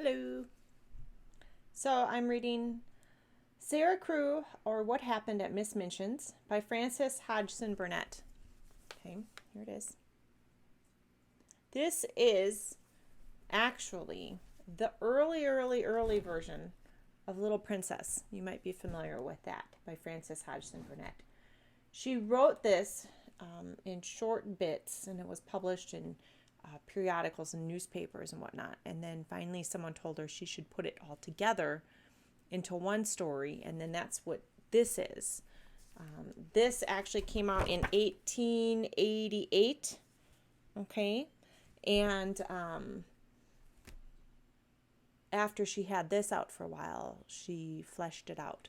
Hello. So I'm reading Sara Crew, or What Happened at Miss Minchin's by Frances Hodgson Burnett. Okay, here it is. This is actually the early version of Little Princess. You might be familiar with that by Frances Hodgson Burnett. She wrote this in short bits, and it was published in periodicals and newspapers and whatnot. And then finally someone told her she should put it all together into one story, and then that's what this is. This actually came out in 1888, okay? And after she had this out for a while, she fleshed it out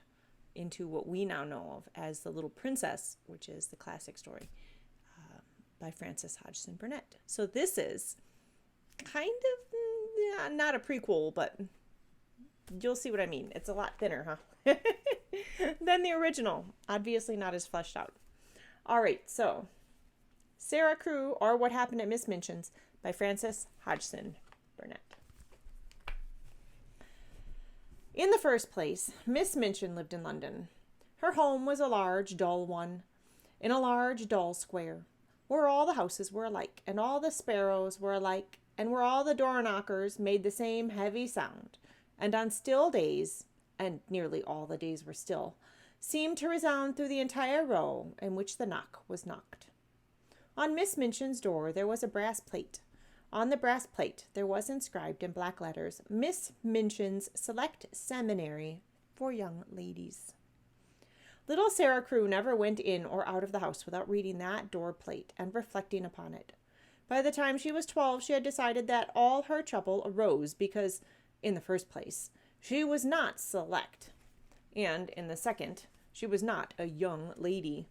into what we now know of as The Little Princess, which is the classic story by Frances Hodgson Burnett. So this is kind of not a prequel, but you'll see what I mean. It's a lot thinner, huh? than the original. Obviously not as fleshed out. All right, so Sara Crew, or What Happened at Miss Minchin's by Frances Hodgson Burnett. In the first place, Miss Minchin lived in London. Her home was a large, dull one, in a large, dull square, where all the houses were alike, and all the sparrows were alike, and where all the door knockers made the same heavy sound, and on still days, and nearly all the days were still, seemed to resound through the entire row in which the knock was knocked. On Miss Minchin's door there was a brass plate. On the brass plate there was inscribed in black letters, Miss Minchin's Select Seminary for Young Ladies. Little Sara Crew never went in or out of the house without reading that door plate and reflecting upon it. By the time she was 12, she had decided that all her trouble arose because, in the first place, she was not select, and, in the second, she was not a young lady.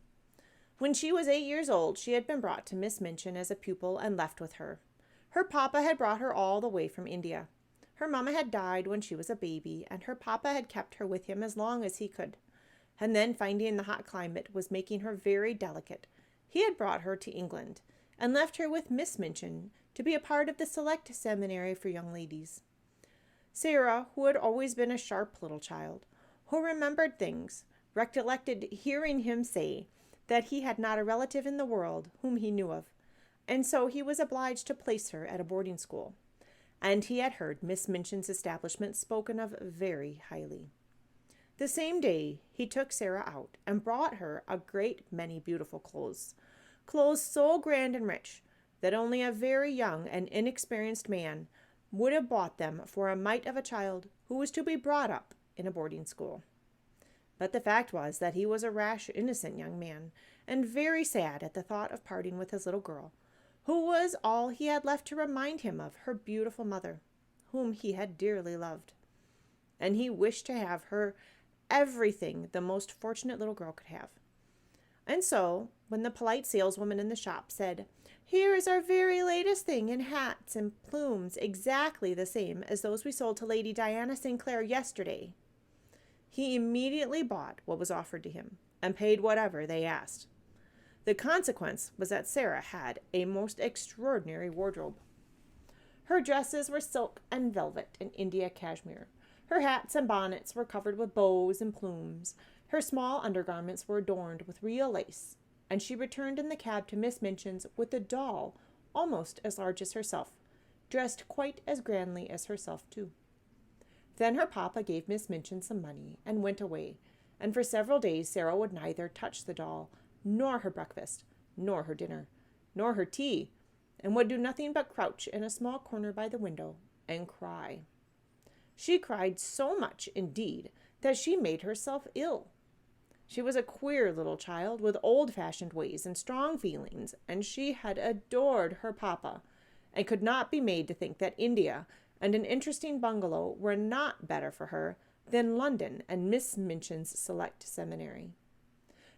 When she was 8 years old, she had been brought to Miss Minchin as a pupil and left with her. Her papa had brought her all the way from India. Her mamma had died when she was a baby, and her papa had kept her with him as long as he could. And then, finding the hot climate was making her very delicate, he had brought her to England and left her with Miss Minchin to be a part of the Select Seminary for Young Ladies. Sara, who had always been a sharp little child, who remembered things, recollected hearing him say that he had not a relative in the world whom he knew of, and so he was obliged to place her at a boarding school. And he had heard Miss Minchin's establishment spoken of very highly. The same day he took Sara out and brought her a great many beautiful clothes so grand and rich that only a very young and inexperienced man would have bought them for a mite of a child who was to be brought up in a boarding school. But the fact was that he was a rash, innocent young man, and very sad at the thought of parting with his little girl, who was all he had left to remind him of her beautiful mother, whom he had dearly loved. And he wished to have her everything the most fortunate little girl could have. And so, when the polite saleswoman in the shop said, "Here is our very latest thing in hats and plumes, exactly the same as those we sold to Lady Diana Sinclair yesterday," he immediately bought what was offered to him and paid whatever they asked. The consequence was that Sara had a most extraordinary wardrobe. Her dresses were silk and velvet and India cashmere. Her hats and bonnets were covered with bows and plumes. Her small undergarments were adorned with real lace, and she returned in the cab to Miss Minchin's with a doll almost as large as herself, dressed quite as grandly as herself too. Then her papa gave Miss Minchin some money and went away, and for several days Sara would neither touch the doll, nor her breakfast, nor her dinner, nor her tea, and would do nothing but crouch in a small corner by the window and cry. She cried so much, indeed, that she made herself ill. She was a queer little child with old-fashioned ways and strong feelings, and she had adored her papa, and could not be made to think that India and an interesting bungalow were not better for her than London and Miss Minchin's Select Seminary.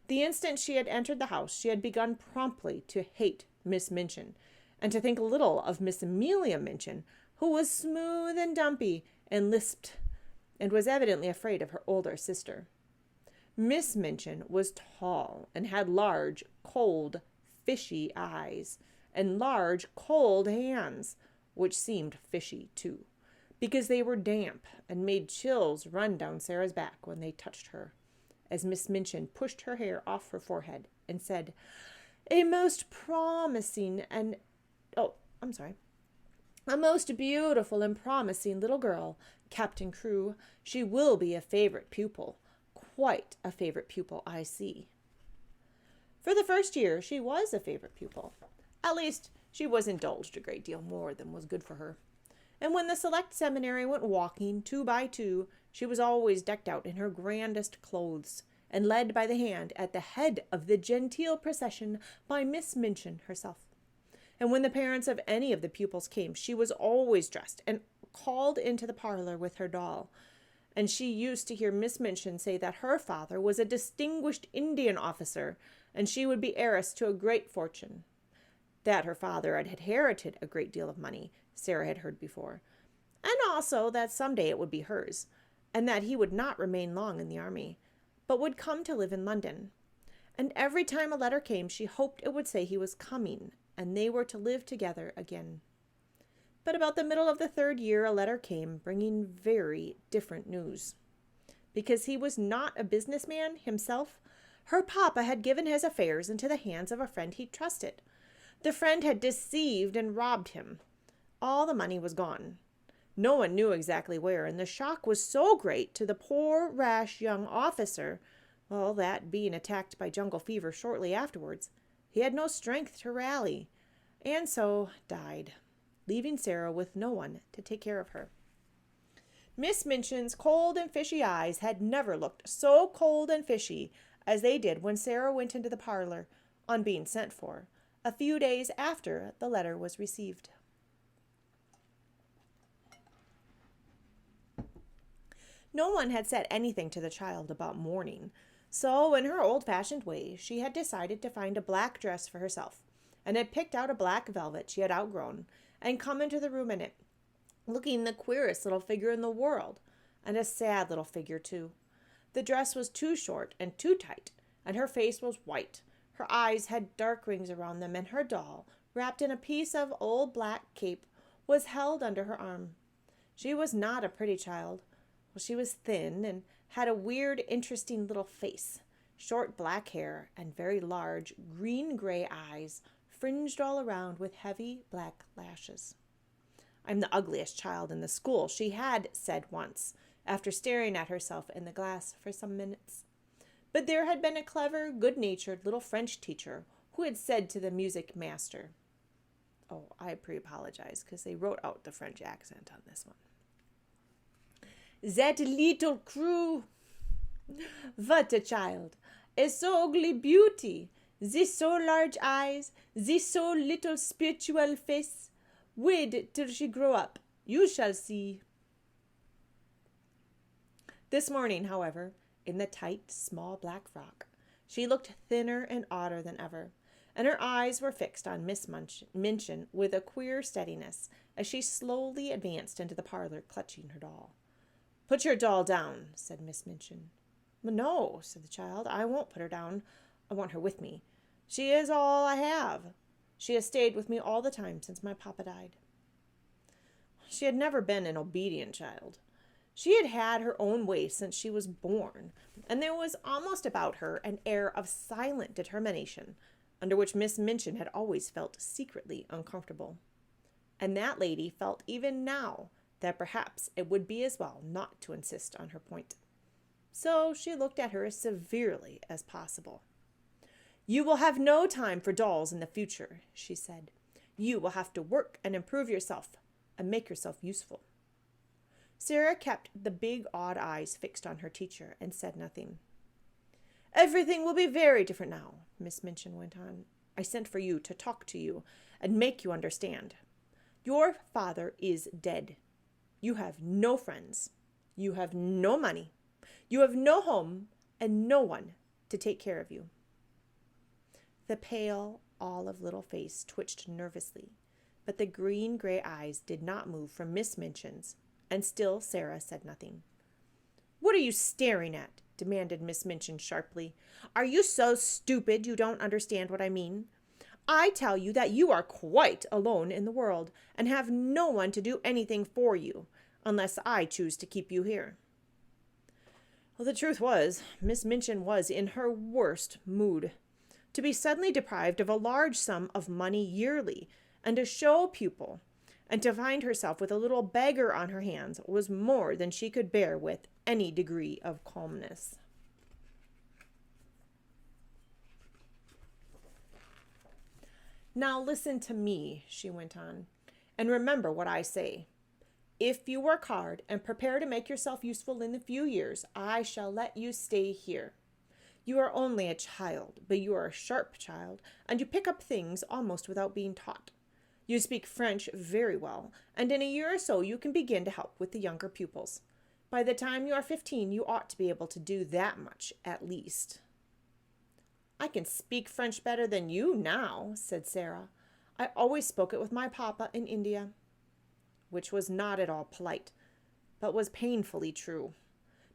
The instant she had entered the house, she had begun promptly to hate Miss Minchin, and to think little of Miss Amelia Minchin, who was smooth and dumpy and lisped, and was evidently afraid of her older sister. Miss Minchin was tall and had large, cold, fishy eyes, and large, cold hands, which seemed fishy too, because they were damp and made chills run down Sara's back when they touched her, as Miss Minchin pushed her hair off her forehead and said, "A most promising and, a most beautiful and promising little girl, Captain Crewe. She will be a favorite pupil. Quite a favorite pupil, I see." For the first year, she was a favorite pupil. At least, she was indulged a great deal more than was good for her. And when the select seminary went walking 2 by 2, she was always decked out in her grandest clothes, and led by the hand at the head of the genteel procession by Miss Minchin herself. And when the parents of any of the pupils came, she was always dressed and called into the parlor with her doll. And she used to hear Miss Minchin say that her father was a distinguished Indian officer, and she would be heiress to a great fortune. That her father had inherited a great deal of money, Sara had heard before, and also that someday it would be hers, and that he would not remain long in the army, but would come to live in London. And every time a letter came, she hoped it would say he was coming, and they were to live together again. But about the middle of the 3rd year, a letter came bringing very different news. Because he was not a businessman himself, her papa had given his affairs into the hands of a friend he trusted. The friend had deceived and robbed him. All the money was gone. No one knew exactly where, and the shock was so great to the poor, rash young officer, that being attacked by jungle fever shortly afterwards, he had no strength to rally, and so died, leaving Sara with no one to take care of her. Miss Minchin's cold and fishy eyes had never looked so cold and fishy as they did when Sara went into the parlor, on being sent for, a few days after the letter was received. No one had said anything to the child about mourning, so in her old-fashioned way she had decided to find a black dress for herself, and had picked out a black velvet she had outgrown, and come into the room in it, looking the queerest little figure in the world, and a sad little figure too. The dress was too short and too tight, and her face was white. Her eyes had dark rings around them, and her doll, wrapped in a piece of old black cape, was held under her arm. She was not a pretty child. She was thin and had a weird, interesting little face, short black hair, and very large, green-gray eyes, fringed all around with heavy black lashes. "I'm the ugliest child in the school," she had said once, after staring at herself in the glass for some minutes. But there had been a clever, good-natured little French teacher who had said to the music master, I pre-apologize because they wrote out the French accent on this one. "That little Crewe, what a child, is so ugly beauty, this so large eyes, this so little spiritual face. Wait till she grow up, you shall see." This morning, however, in the tight, small black frock, she looked thinner and odder than ever, and her eyes were fixed on Miss Minchin with a queer steadiness as she slowly advanced into the parlor, clutching her doll. "Put your doll down," said Miss Minchin. "No," said the child, "I won't put her down. I want her with me. She is all I have. She has stayed with me all the time since my papa died." She had never been an obedient child. She had had her own way since she was born, and there was almost about her an air of silent determination, under which Miss Minchin had always felt secretly uncomfortable. And that lady felt even now that perhaps it would be as well not to insist on her point. So she looked at her as severely as possible. "You will have no time for dolls in the future," she said. "You will have to work and improve yourself and make yourself useful." Sara kept the big, odd eyes fixed on her teacher and said nothing. "Everything will be very different now," Miss Minchin went on. "I sent for you to talk to you and make you understand. Your father is dead. You have no friends. You have no money. You have no home and no one to take care of you." The pale, olive little face twitched nervously, but the green-gray eyes did not move from Miss Minchin's, and still Sara said nothing. "What are you staring at?" demanded Miss Minchin sharply. "Are you so stupid you don't understand what I mean? I tell you that you are quite alone in the world, and have no one to do anything for you. unless I choose to keep you here." Well, the truth was, Miss Minchin was in her worst mood. To be suddenly deprived of a large sum of money yearly, and a show pupil, and to find herself with a little beggar on her hands was more than she could bear with any degree of calmness. "Now listen to me," she went on, "and remember what I say. If you work hard and prepare to make yourself useful in a few years, I shall let you stay here. You are only a child, but you are a sharp child, and you pick up things almost without being taught. You speak French very well, and in a year or so you can begin to help with the younger pupils. By the time you are 15, you ought to be able to do that much at least." "I can speak French better than you now," said Sara. "I always spoke it with my papa in India," which was not at all polite, but was painfully true,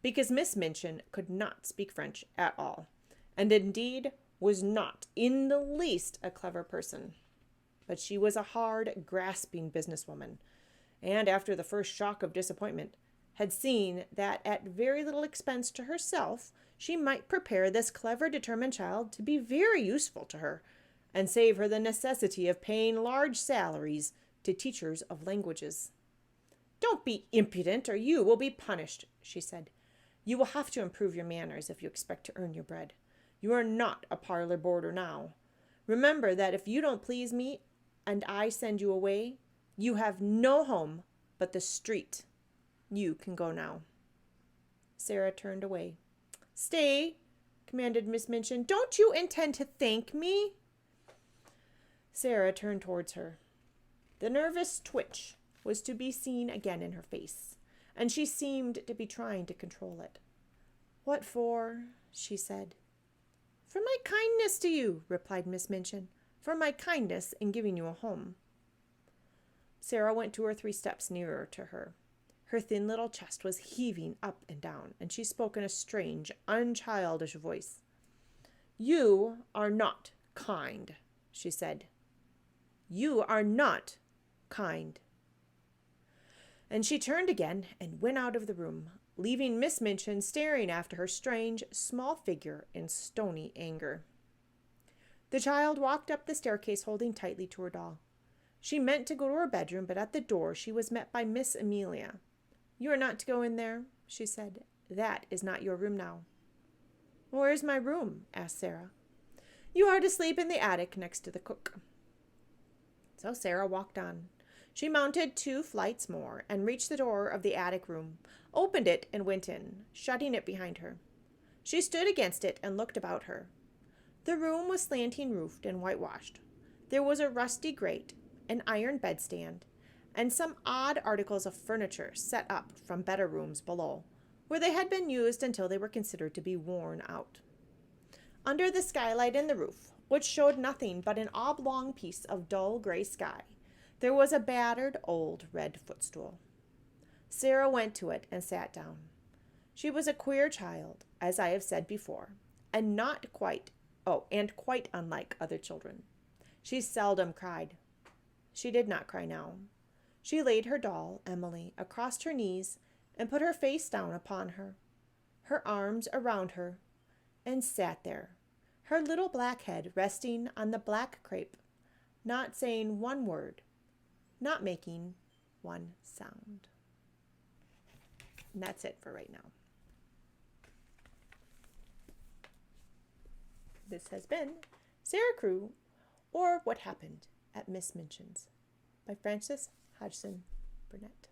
because Miss Minchin could not speak French at all, and indeed was not in the least a clever person. But she was a hard, grasping businesswoman, and after the first shock of disappointment, had seen that at very little expense to herself, she might prepare this clever, determined child to be very useful to her, and save her the necessity of paying large salaries to teachers of languages. "Don't be impudent, or you will be punished," she said. "You will have to improve your manners if you expect to earn your bread. You are not a parlor boarder now. Remember that if you don't please me and I send you away, you have no home but the street. You can go now." Sara turned away. "Stay," commanded Miss Minchin. "Don't you intend to thank me?" Sara turned towards her. The nervous twitch was to be seen again in her face, and she seemed to be trying to control it. "What for?" she said. "For my kindness to you," replied Miss Minchin. "For my kindness in giving you a home." Sara went 2 or 3 steps nearer to her. Her thin little chest was heaving up and down, and she spoke in a strange, unchildish voice. "You are not kind," she said. "You are not kind." And she turned again and went out of the room, leaving Miss Minchin staring after her strange, small figure in stony anger. The child walked up the staircase holding tightly to her doll. She meant to go to her bedroom, but at the door she was met by Miss Amelia. "You are not to go in there," she said. "That is not your room now." "Where is my room?" asked Sara. "You are to sleep in the attic next to the cook." So Sara walked on. She mounted 2 flights more and reached the door of the attic room, opened it and went in, shutting it behind her. She stood against it and looked about her. The room was slanting roofed and whitewashed. There was a rusty grate, an iron bedstand, and some odd articles of furniture set up from better rooms below, where they had been used until they were considered to be worn out. Under the skylight in the roof, which showed nothing but an oblong piece of dull gray sky, there was a battered old red footstool. Sara went to it and sat down. She was a queer child, as I have said before, and quite unlike other children. She seldom cried. She did not cry now. She laid her doll, Emily, across her knees and put her face down upon her, her arms around her, and sat there, her little black head resting on the black crepe, not saying one word, not making one sound. And that's it for right now. This has been Sara Crewe, or What Happened at Miss Minchin's by Frances Hodgson Burnett.